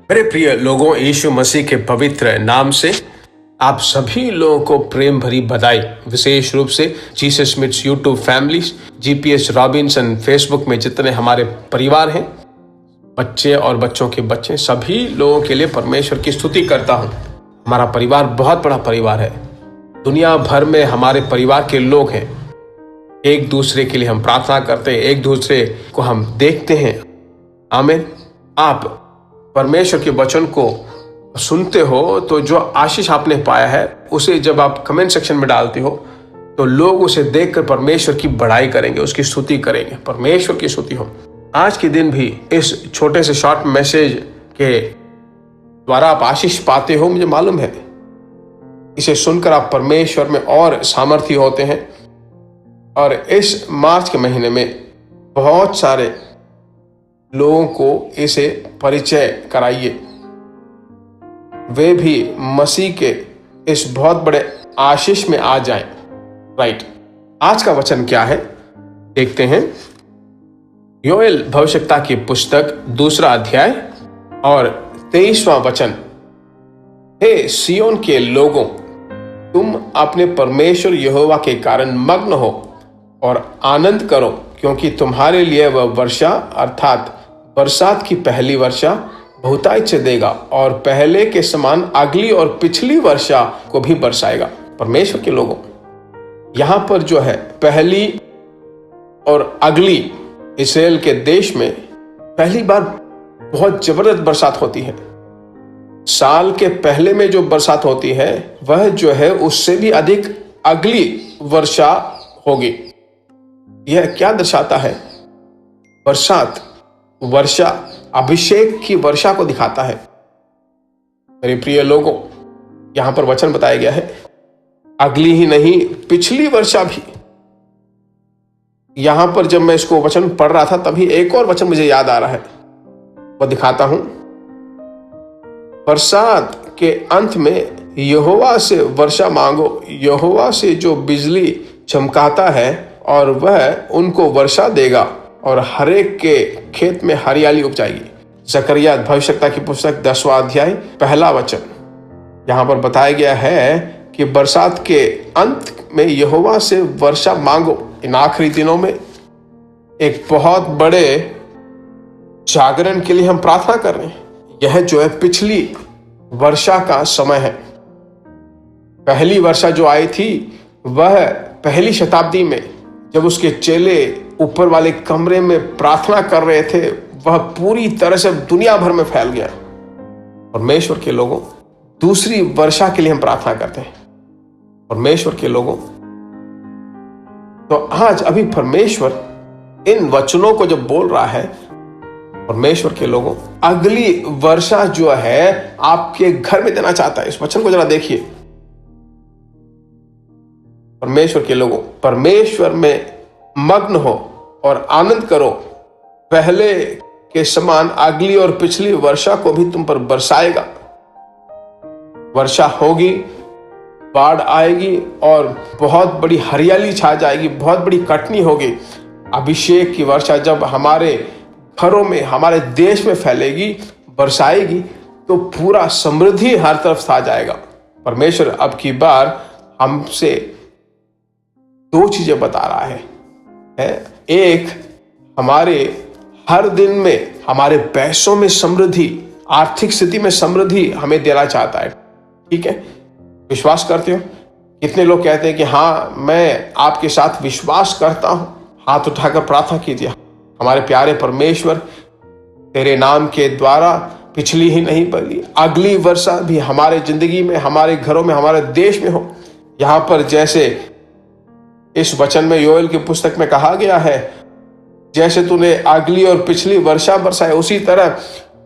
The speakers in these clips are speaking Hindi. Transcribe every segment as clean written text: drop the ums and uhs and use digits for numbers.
मेरे प्रिय लोगों, यीशु मसीह के पवित्र नाम से आप सभी लोगों को प्रेम भरी बधाई। विशेष रूप से Jesus meets YouTube families, GPS Robinson Facebook में जितने हमारे परिवार हैं, बच्चे और बच्चों के बच्चे, सभी लोगों के लिए परमेश्वर की स्तुति करता हूँ। हमारा परिवार बहुत बड़ा परिवार है। दुनिया भर में हमारे परिवार के लोग हैं। एक दूसरे के लिए हम प्रार्थना करते हैं, एक दूसरे को हम देखते हैं। आमीन। आप परमेश्वर के वचन को सुनते हो तो जो आशीष आपने पाया है उसे जब आप कमेंट सेक्शन में डालते हो तो लोग उसे देखकर परमेश्वर की बड़ाई करेंगे, उसकी स्तुति करेंगे। परमेश्वर की स्तुति हो। आज के दिन भी इस छोटे से शॉर्ट मैसेज के द्वारा आप आशीष पाते हो, मुझे मालूम है। इसे सुनकर आप परमेश्वर में और सामर्थ्य होते हैं। और इस मार्च के महीने में बहुत सारे लोगों को इसे परिचय कराइए, वे भी मसीह के इस बहुत बड़े आशीष में आ जाएं। राइट। आज का वचन क्या है देखते हैं। योएल भविष्यवक्ता की पुस्तक 2 अध्याय और 23वां वचन। हे सियोन के लोगों, तुम अपने परमेश्वर यहोवा के कारण मग्न हो और आनंद करो, क्योंकि तुम्हारे लिए वह वर्षा अर्थात बरसात की पहली वर्षा बहुतायत से देगा और पहले के समान अगली और पिछली वर्षा को भी बरसाएगा। परमेश्वर के लोगों, यहां पर जो है पहली और अगली, इस्राएल के देश में पहली बार बहुत जबरदस्त बरसात होती है। साल के पहले में जो बरसात होती है वह जो है उससे भी अधिक अगली वर्षा होगी। यह क्या दर्शाता है? बरसात, वर्षा अभिषेक की वर्षा को दिखाता है। मेरे प्रिय लोगों, यहां पर वचन बताया गया है अगली ही नहीं पिछली वर्षा भी। यहां पर जब मैं इसको वचन पढ़ रहा था तभी एक और वचन मुझे याद आ रहा है, वो दिखाता हूं। बरसात के अंत में यहोवा से वर्षा मांगो, यहोवा से जो बिजली चमकाता है, और वह उनको वर्षा देगा और हरेक के खेत में हरियाली उपजाएगी। जकरिया भविष्यवक्ता की पुस्तक 10वां अध्याय 1 वचन। यहां पर बताया गया है कि बरसात के अंत में यहोवा से वर्षा मांगो। इन आखिरी दिनों में एक बहुत बड़े जागरण के लिए हम प्रार्थना कर रहे हैं। यह जो है पिछली वर्षा का समय है। पहली वर्षा जो आई थी वह पहली शताब्दी में, जब उसके चेले ऊपर वाले कमरे में प्रार्थना कर रहे थे, वह पूरी तरह से दुनिया भर में फैल गया। परमेश्वर के लोगों, दूसरी वर्षा के लिए हम प्रार्थना करते हैं। परमेश्वर के लोगों, तो आज अभी परमेश्वर इन वचनों को जब बोल रहा है, परमेश्वर के लोगों, अगली वर्षा जो है आपके घर में देना चाहता है। इस वचन को जरा देखिए। परमेश्वर के लोगों, परमेश्वर में मग्न हो और आनंद करो, पहले के समान अगली और पिछली वर्षा को भी तुम पर बरसाएगा। वर्षा होगी, बाढ़ आएगी और बहुत बड़ी हरियाली छा जाएगी, बहुत बड़ी कटनी होगी। अभिषेक की वर्षा जब हमारे घरों में, हमारे देश में फैलेगी, बरसाएगी, तो पूरा समृद्धि हर तरफ छा जाएगा। परमेश्वर अब की बार हमसे 2 चीजें बता रहा है। एक, हमारे हर दिन में हमारे पैसों में समृद्धि, आर्थिक स्थिति में समृद्धि हमें देना चाहता है। ठीक है, विश्वास करते हो? कितने लोग कहते हैं कि हाँ, मैं आपके साथ विश्वास करता हूं। हाथ उठाकर प्रार्थना कीजिए। हमारे प्यारे परमेश्वर, तेरे नाम के द्वारा पिछली ही नहीं बल्कि अगली वर्षा भी हमारे जिंदगी में, हमारे घरों में, हमारे देश में हो। यहां पर जैसे इस वचन में योएल की पुस्तक में कहा गया है, जैसे तूने अगली और पिछली वर्षा बरसाई, उसी तरह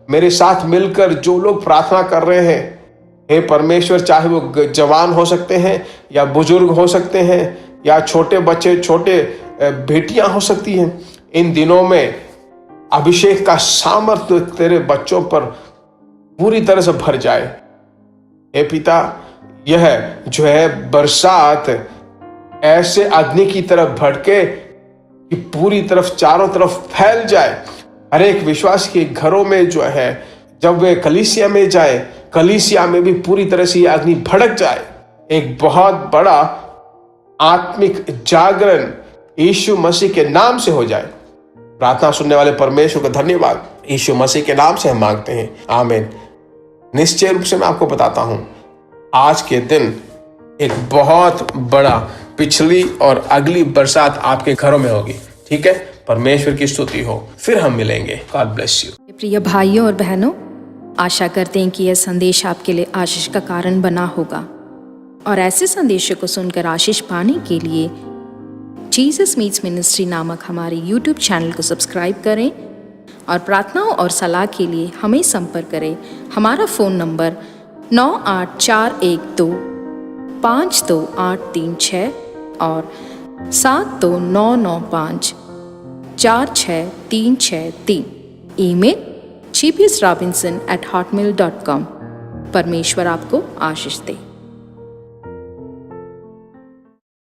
मेरे साथ मिलकर जो लोग प्रार्थना कर रहे हैं, हे परमेश्वर, चाहे वो जवान हो सकते हैं या बुजुर्ग हो सकते हैं या छोटे बच्चे, छोटे बेटियां हो सकती हैं, इन दिनों में अभिषेक का सामर्थ्य तेरे बच्चों पर पूरी तरह से भर जाए। हे पिता, यह जो है बरसात ऐसे अग्नि की तरफ भड़के कि पूरी तरफ, चारों तरफ फैल जाए। हर एक विश्वास के घरों में जो है जब वे कलीसिया में जाए, कलीसिया में भी पूरी तरह से ये अग्नि भड़क जाए। एक बहुत बड़ा आत्मिक जागरण यीशु मसीह के नाम से हो जाए। प्रार्थना सुनने वाले परमेश्वर का धन्यवाद। यीशु मसीह के नाम से हम मांगते हैं, आमीन। निश्चय रूप से मैं आपको बताता हूं, आज के दिन एक बहुत बड़ा पिछली और अगली बरसात आपके घरों में होगी। ठीक है, परमेश्वर की स्तुति हो। फिर हम मिलेंगे। God bless you. प्रिय भाइयों और बहनों, आशा करते हैं कि यह संदेश आपके लिए आशीष का कारण बना होगा, और ऐसे संदेशों को सुनकर आशीष पाने के लिए जीसस मीट्स मिनिस्ट्री नामक हमारे YouTube चैनल को सब्सक्राइब करें, और प्रार्थनाओं और सलाह के लिए हमें संपर्क करें। हमारा फ़ोन नंबर 9841252836 और 7299546363। Email gpsrobinson@hotmail.com। परमेश्वर आपको आशीष दे।